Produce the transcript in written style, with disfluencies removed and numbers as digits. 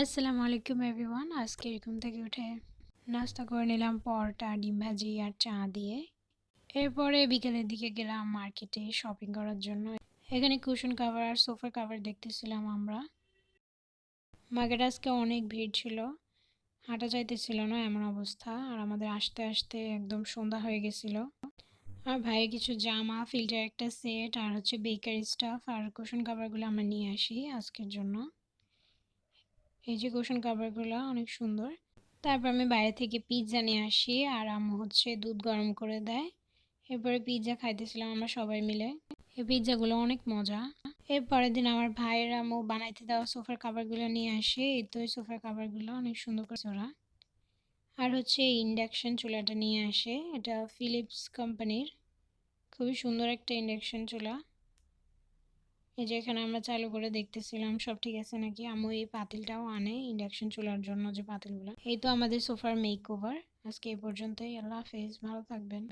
আসসালামু আলাইকুম এভরিওয়ান। আজকে এরকম থেকে উঠে নাস্তা করে নিলাম পরোটা, ডিম ভাজি আর চা দিয়ে। এরপরে বিকেলের দিকে গেলাম মার্কেটে শপিং করার জন্য। এখানে কুশন কাভার আর সোফা কাভার দেখতেছিলাম আমরা। মার্কেটে আজকে অনেক ভিড় ছিল, হাঁটা যাইতেছিল না এমন অবস্থা। আর আমাদের আসতে আসতে একদম সন্ধ্যা হয়ে গেছিল। আর ভাইয়ের কিছু জামা, ফিল্টার একটা সেট আর বেকারি স্টাফ আর কুশন কাভারগুলো আমরা নিয়ে আসি আজকের জন্য। এই যে কুশন কাভারগুলো অনেক সুন্দর। তারপর আমি বাইরে থেকে পিৎজা নিয়ে আসি আর আম্মু দুধ গরম করে দেয়। এরপরে পিৎজা খাইতেছিলাম আমরা সবাই মিলে। এই পিৎজাগুলো অনেক মজা। এর পরের দিন আমার ভাইয়ের আম্মু বানাইতে দেওয়া সোফার কাভারগুলো নিয়ে আসে। এই তো এই সোফার কাভারগুলো অনেক সুন্দর করেছে ওরা। আর ইন্ডাকশন চুলাটা নিয়ে আসে, এটা ফিলিপস কোম্পানির, খুবই সুন্দর একটা ইন্ডাকশন চুলা। এই যে এখানে আমরা চালু করে দেখতেছিলাম সব ঠিক আছে নাকি। আম্মু এই পাতিলটাও আনে ইন্ডাকশন চুলার জন্য, যে পাতিলগুলো। এই তো আমাদের সোফার মেক ওভার। আজকে এই পর্যন্তই। আল্লাহ হাফেজ, ভালো থাকবেন।